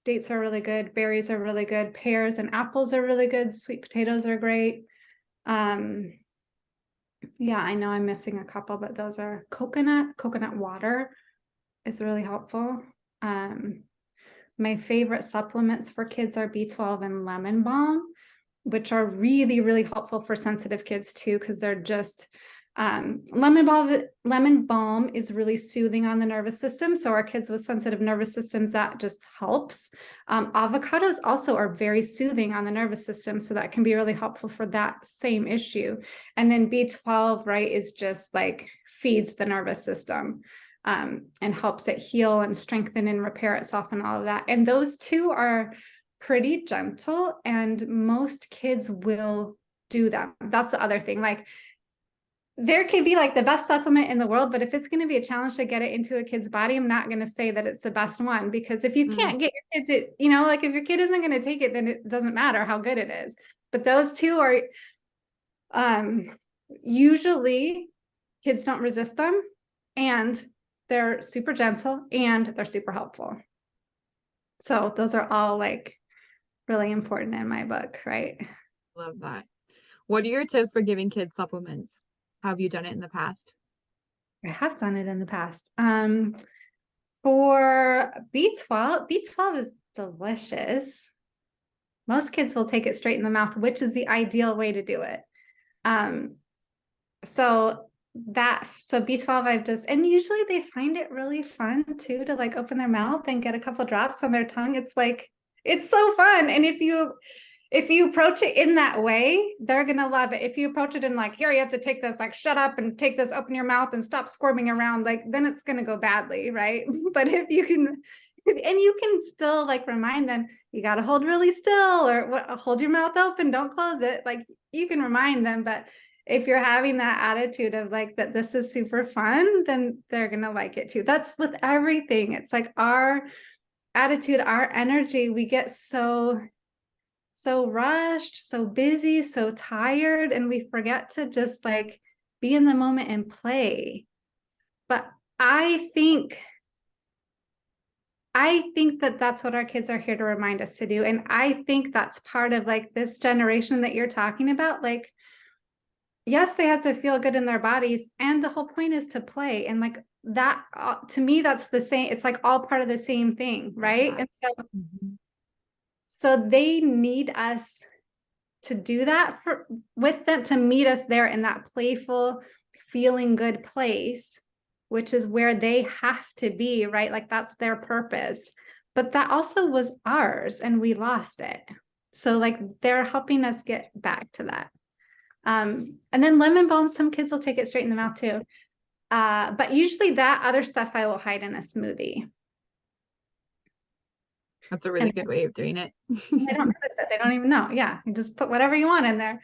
Dates are really good. Berries are really good. Pears and apples are really good. Sweet potatoes are great. Yeah, I know I'm missing a couple, but those are coconut water is really helpful. My favorite supplements for kids are B12 and lemon balm, which are really, really helpful for sensitive kids too, because they're just lemon balm is really soothing on the nervous system. So our kids with sensitive nervous systems, that just helps. Avocados also are very soothing on the nervous system. So that can be really helpful for that same issue. And then B12, right, is just like feeds the nervous system. And helps it heal and strengthen and repair itself and all of that. And those two are pretty gentle, and most kids will do them. That's the other thing. Like there can be like the best supplement in the world, but if it's going to be a challenge to get it into a kid's body, I'm not going to say that it's the best one, because if you Mm, can't get your kids it, like if your kid isn't going to take it, then it doesn't matter how good it is. But those two are usually kids don't resist them, and they're super gentle and they're super helpful. So those are all like really important in my book, right? love that. What are your tips for giving kids supplements? How have you done it in the past? I have done it in the past. For B12 is delicious. Most kids will take it straight in the mouth, which is the ideal way to do it. Um, so B12 and usually they find it really fun too to like open their mouth and get a couple drops on their tongue. It's so fun. And if you approach it in that way, they're gonna love it. If you approach it in like, here, you have to take this, like, shut up and take this, open your mouth and stop squirming around, like, then it's gonna go badly, right? But if you can, and you can still like remind them, you got to hold really still, or hold your mouth open, don't close it. Like you can remind them, but if you're having that attitude of like that this is super fun, then they're gonna like it too. That's with everything. It's like our attitude, our energy, we get so rushed, so busy, so tired, and we forget to just like be in the moment and play. But I think that that's what our kids are here to remind us to do. And I think that's part of like this generation that you're talking about. Like, yes, they had to feel good in their bodies, and the whole point is to play. And like that, to me, that's the same. It's like all part of the same thing, Love right? that. And so, Mhm. they need us to do that with them, to meet us there in that playful, feeling good place, which is where they have to be, right? Like that's their purpose. But that also was ours and we lost it. So like they're helping us get back to that. And then lemon balm, some kids will take it straight in the mouth too. But usually that other stuff I will hide in a smoothie. That's a really And good way of doing it. they don't notice it. They don't even know. Yeah. You just put whatever you want in there.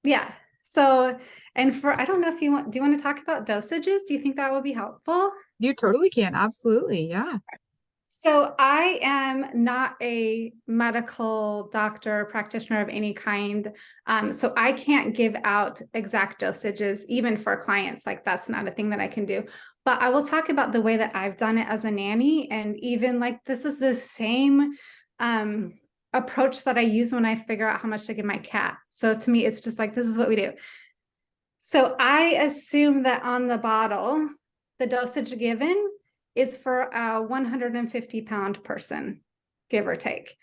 Yeah. So, and I don't know if do you want to talk about dosages? Do you think that would be helpful? You totally can. Absolutely. Yeah. So I am not a medical doctor or practitioner of any kind. So I can't give out exact dosages, even for clients. Like that's not a thing that I can do. But I will talk about the way that I've done it as a nanny. And even like this is the same approach that I use when I figure out how much to give my cat. So to me, it's just like, this is what we do. So I assume that on the bottle, the dosage given is for a 150-pound person, give or take.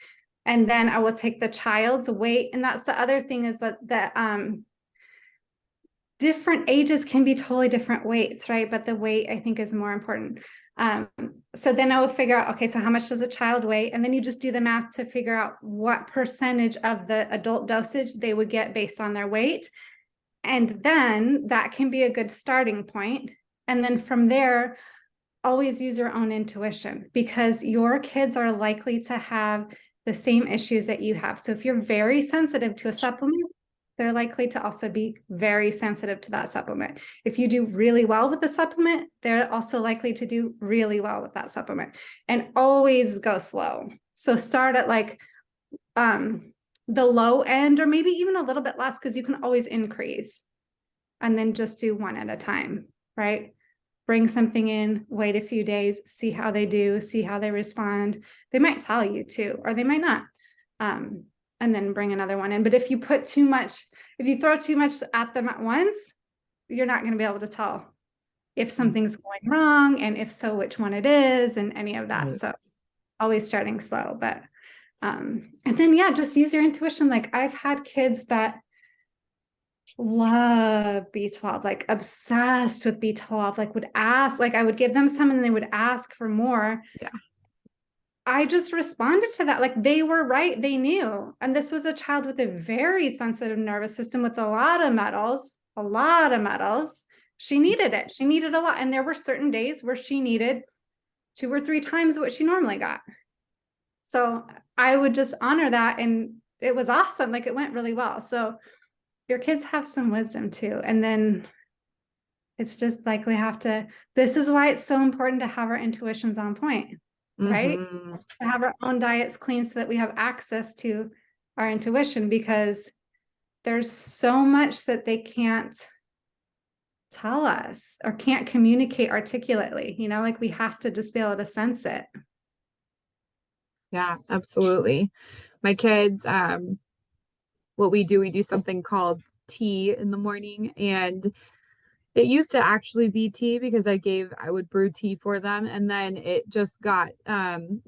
And then I will take the child's weight. And that's the other thing, is that different ages can be totally different weights, right? But the weight, I think, is more important. So then I will figure out, okay, so how much does a child weigh? And then you just do the math to figure out what percentage of the adult dosage they would get based on their weight. And then that can be a good starting point. And then from there, always use your own intuition, because your kids are likely to have the same issues that you have. So if you're very sensitive to a supplement, they're likely to also be very sensitive to that supplement. If you do really well with the supplement, they're also likely to do really well with that supplement. And always go slow. So start at like the low end, or maybe even a little bit less, because you can always increase, and then just do one at a time, right? Bring something in, wait a few days, see how they do, see how they respond. They might tell you to, or they might not. And then bring another one in. But if you put too much, if you throw too much at them at once, you're not going to be able to tell if something's going wrong, and if so, which one it is, and any of that. Right. So always starting slow. But and then yeah, just use your intuition. Like I've had kids that love B12, like obsessed with B12, like would ask, like I would give them some and they would ask for more. Yeah. I just responded to that. Like they were right. They knew. And this was a child with a very sensitive nervous system with a lot of metals, a lot of metals. She needed it. She needed a lot. And there were certain days where she needed 2 or 3 times what she normally got. So I would just honor that. And it was awesome. Like it went really well. So your kids have some wisdom too. And then it's just like we have to, this is why it's so important to have our intuitions on point, right? Mm-hmm. To have our own diets clean so that we have access to our intuition, because there's so much that they can't tell us or can't communicate articulately, like we have to just be able to sense it. Yeah, absolutely. My kids, what we do something called tea in the morning, and it used to actually be tea because I would brew tea for them, and then it just got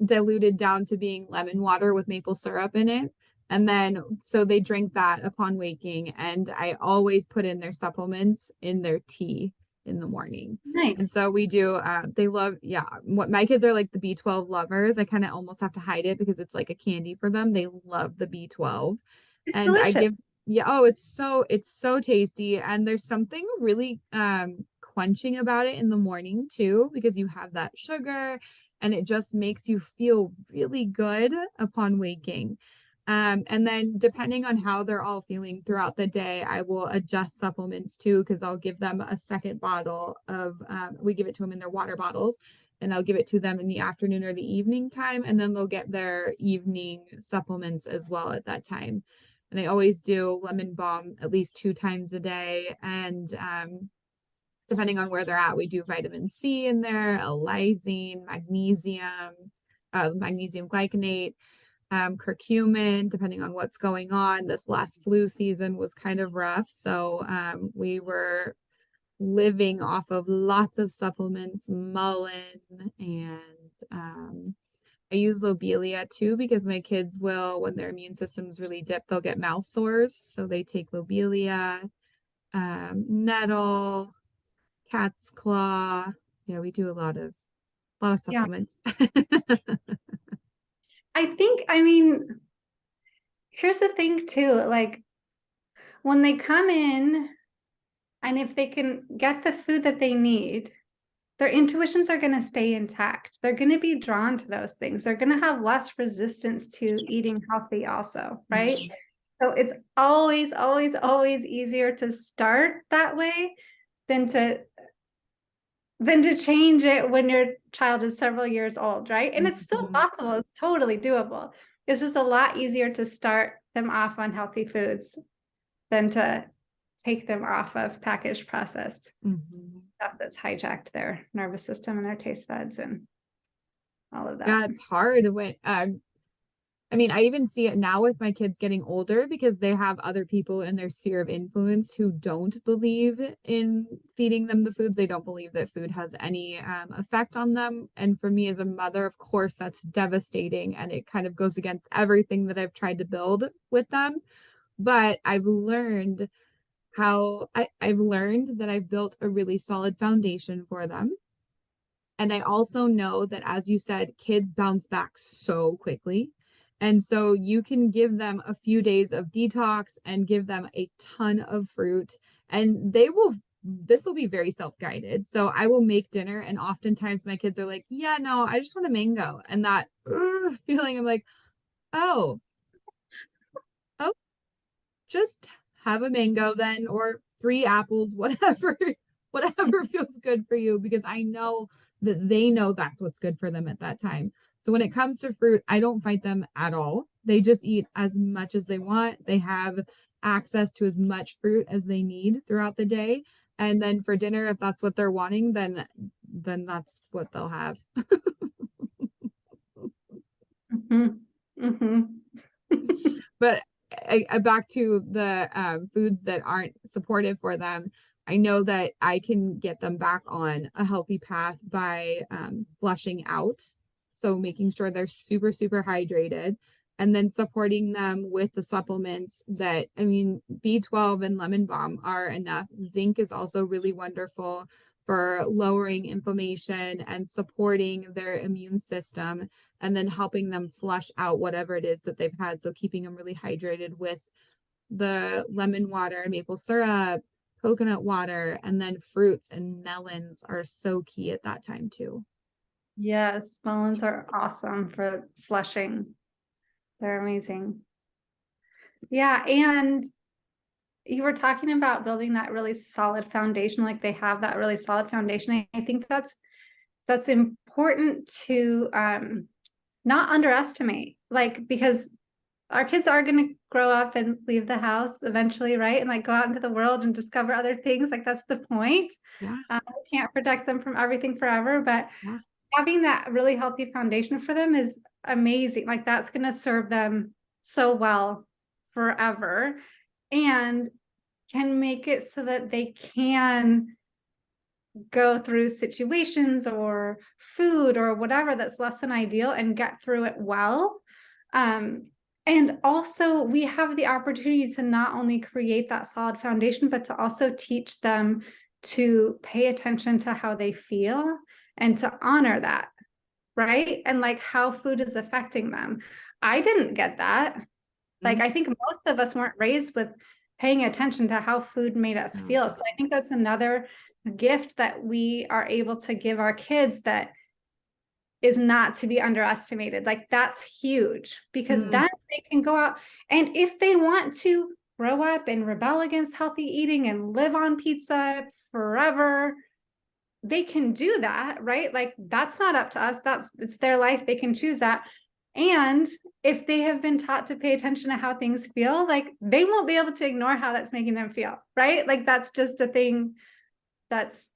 diluted down to being lemon water with maple syrup in it. And then so they drink that upon waking, and I always put in their supplements in their tea in the morning. And Nice. so we do they love, yeah, what my kids are like the B12 lovers. I kind of almost have to hide it because it's like a candy for them. They love the B12. It's And I delicious. give, yeah, oh, it's so tasty, and there's something really quenching about it in the morning too, because you have that sugar and it just makes you feel really good upon waking. And then depending on how they're all feeling throughout the day, I will adjust supplements too, because I'll give them a second bottle of we give it to them in their water bottles, and I'll give it to them in the afternoon or the evening time, and then they'll get their evening supplements as well at that time. And I always do lemon balm at least 2 times a day. And depending on where they're at, we do vitamin C in there, lysine, magnesium glycinate, curcumin, depending on what's going on. This last flu season was kind of rough. So we were living off of lots of supplements, mullein, and I use lobelia too, because my kids will, when their immune system's really dipped, they'll get mouth sores. So they take lobelia, nettle, cat's claw. Yeah, we do a lot of Yeah. supplements. I mean, here's the thing too, like when they come in, and if they can get the food that they need, their intuitions are going to stay intact. They're going to be drawn to those things. They're going to have less resistance to eating healthy also, right? Mhm. So it's always, always, always easier to start that way than to than to change it when your child is several years old, right? And it's still Mhm. possible, it's totally doable. It's just a lot easier to start them off on healthy foods than to take them off of packaged processed Mhm. stuff that's hijacked their nervous system and their taste buds and all of that. Yeah, it's hard when I mean, I even see it now with my kids getting older because they have other people in their sphere of influence who don't believe in feeding them the foods. They don't believe that food has any effect on them. And for me as a mother, of course, that's devastating. And it kind of goes against everything that I've tried to build with them. But I've learned that I've built a really solid foundation for them. And I also know that, as you said, kids bounce back so quickly. And so you can give them a few days of detox and give them a ton of fruit, and this will be very self guided. So I will make dinner, and oftentimes my kids are like, yeah, no, I just want a mango. And that feeling, I'm like, oh, oh, just have a mango then, or three apples, whatever, whatever feels good for you, because I know that they know that's what's good for them at that time. So when it comes to fruit, I don't fight them at all. They just eat as much as they want. They have access to as much fruit as they need throughout the day. And then for dinner, if that's what they're wanting, then that's what they'll have. Mhm. Mhm. But back to the foods that aren't supportive for them, I know that I can get them back on a healthy path by flushing out. So making sure they're super, super hydrated, and then supporting them with the supplements that, I mean, B12 and lemon balm are enough. Zinc is also really wonderful for lowering inflammation and supporting their immune system, and then helping them flush out whatever it is that they've had. So keeping them really hydrated with the lemon water, maple syrup, coconut water, and then fruits and melons are so key at that time too. Yes, melons are awesome for flushing. They're amazing. Yeah, and you were talking about building that really solid foundation, like they have that really solid foundation. I think that's important to not underestimate, like because our kids are going to grow up and leave the house eventually, right? And like go out into the world and discover other things. Like that's the point. Yeah, We can't protect them from everything forever, but yeah. having that really healthy foundation for them is amazing. Like that's going to serve them so well forever and can make it so that they can go through situations or food or whatever that's less than ideal and get through it well. And also, we have the opportunity to not only create that solid foundation, but to also teach them to pay attention to how they feel and to honor that, right? And like how food is affecting them. I didn't get that. Like, Mhm. I think most of us weren't raised with paying attention to how food made us No. feel. So I think that's another gift that we are able to give our kids that is not to be underestimated. Like that's huge because Mm, then they can go out and if they want to grow up and rebel against healthy eating and live on pizza forever, they can do that, right? Like that's not up to us. It's their life. They can choose that. And if they have been taught to pay attention to how things feel, like they won't be able to ignore how that's making them feel, right? Like that's just a thing that's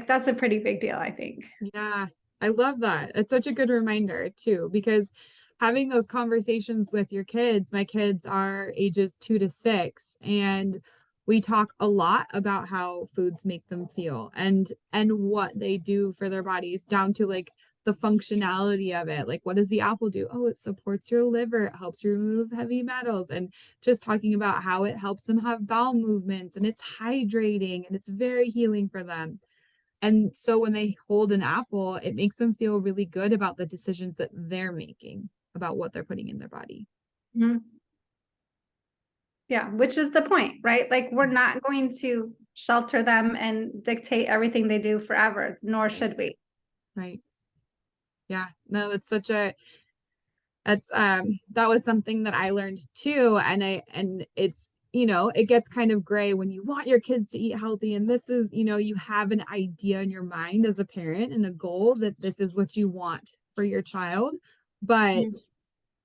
that's a pretty big deal, I think. yeah, I love that. It's such a good reminder too, because having those conversations with your kids, my kids are ages 2 to 6, and we talk a lot about how foods make them feel and what they do for their bodies, down to like the functionality of it. Like, what does the apple do? Oh, it supports your liver, it helps you remove heavy metals, and just talking about how it helps them have bowel movements, and it's hydrating and it's very healing for them. And so when they hold an apple, it makes them feel really good about the decisions that they're making about what they're putting in their body. Mhm. Yeah, which is the point, right? Like we're not going to shelter them and dictate everything they do forever, nor Right. should we. Right. Yeah. No, that's that was something that I learned too. And it's it gets kind of gray when you want your kids to eat healthy. And this is, you have an idea in your mind as a parent and a goal that this is what you want for your child. But Mhm.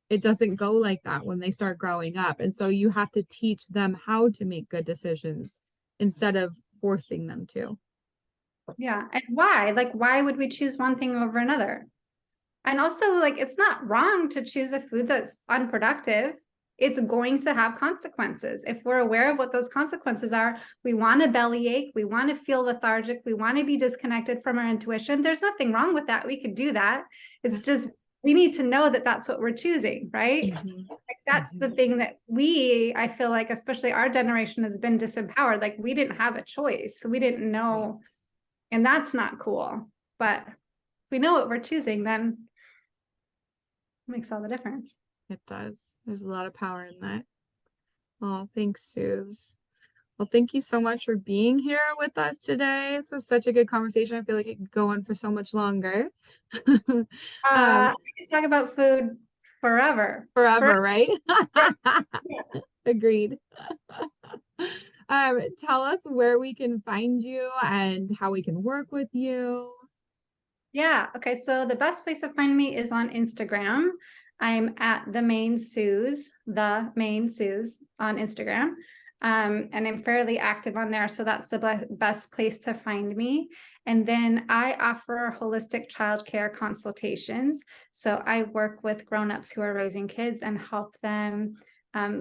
it doesn't go like that when they start growing up. And so you have to teach them how to make good decisions instead of forcing them to. Yeah. And why? Like, why would we choose one thing over another? And also, like, it's not wrong to choose a food that's unproductive. It's going to have consequences. If we're aware of what those consequences are, we want a bellyache, we want to feel lethargic, we want to be disconnected from our intuition. There's nothing wrong with that. We could do that. It's just we need to know that that's what we're choosing, right? Mhm. Like, that's the thing that I feel like, especially our generation, has been disempowered. Like, we didn't have a choice. We didn't Right. know, and that's not cool. But if we know what we're choosing, then it makes all the difference. It does. There's a lot of power in that. Oh, thanks, Suze. Well, thank you so much for being here with us today. This was such a good conversation. I feel like it could go on for so much longer. Um, We could talk about food forever. forever, right? Yeah. Agreed. Tell us where we can find you and how we can work with you. Yeah. Okay. So the best place to find me is on Instagram. I'm at the main Sooz on Instagram. And I'm fairly active on there. So that's the best place to find me. And then I offer holistic childcare consultations. So I work with grownups who are raising kids and help them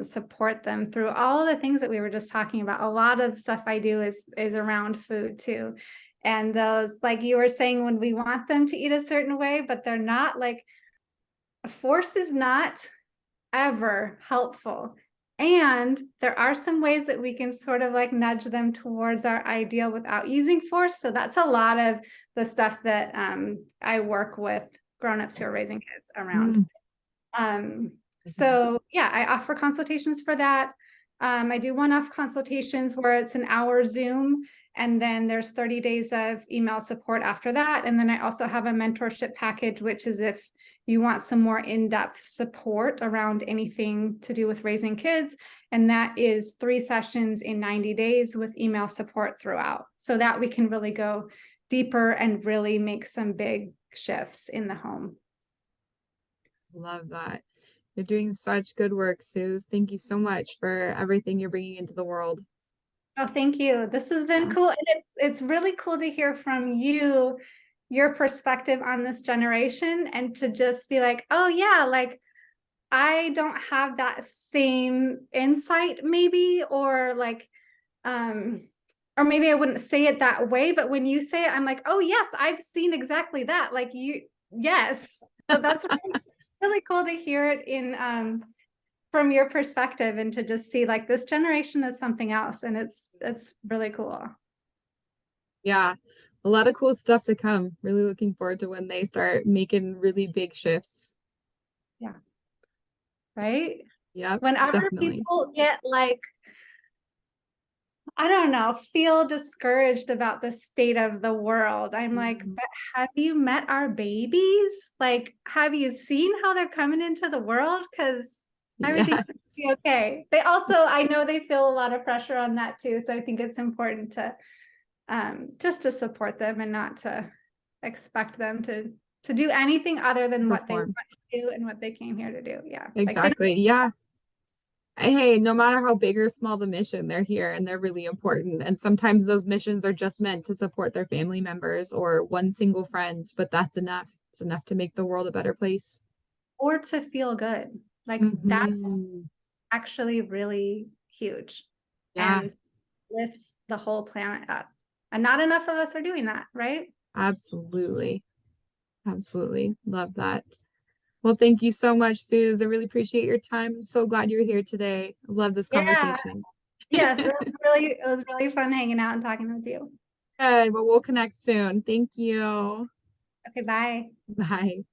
support them through all the things that we were just talking about. A lot of stuff I do is around food too. And those, like you were saying, when we want them to eat a certain way, but they're not, like, force is not ever helpful. And there are some ways that we can sort of like nudge them towards our ideal without using force. So that's a lot of the stuff that I work with grownups who are raising kids around. Mm. So yeah, I offer consultations for that. I do one-off consultations where it's an hour Zoom, and then there's 30 days of email support after that. And then I also have a mentorship package, which is if you want some more in-depth support around anything to do with raising kids. And that is 3 sessions in 90 days with email support throughout, so that we can really go deeper and really make some big shifts in the home. Love that. You're doing such good work, Suze. Thank you so much for everything you're bringing into the world. Oh, thank you. This has been Yeah. cool. And it's really cool to hear from you, your perspective on this generation, and to just be like, oh yeah, like I don't have that same insight, maybe, or like, or maybe I wouldn't say it that way, but when you say it, I'm like, oh yes, I've seen exactly that. Like you, yes. So that's really, really cool to hear it in from your perspective, and to just see like this generation is something else, and it's really cool. Yeah. A lot of cool stuff to come. Really looking forward to when they start making really big shifts. Yeah. Right. Yep, Whenever definitely. people get like, I don't know, feel discouraged about the state of the world, I'm like, Mhm. but have you met our babies? Like, have you seen how they're coming into the world? Because everything's Yes. gonna be okay. They also, I know they feel a lot of pressure on that too. So I think it's important to just to support them and not to expect them to do anything other than what they want Perform. to do and what they came here to do. Yeah. Like they Exactly. Yeah. Hey, no matter how big or small the mission, they're here and they're really important. And sometimes those missions are just meant to support their family members or one single friend, but that's enough. It's enough to make the world a better place. or to feel good. Like that's Hmm. actually really huge Yeah, and lifts the whole planet up. And not enough of us are doing that, right? absolutely. Absolutely. Love that. Well, thank you so much, Suze. I really appreciate your time. I'm so glad you're here today. I love this Yeah. conversation. Yes, it was really fun hanging out and talking with you. Okay, well, we'll connect soon. Thank you. Okay, bye. Bye.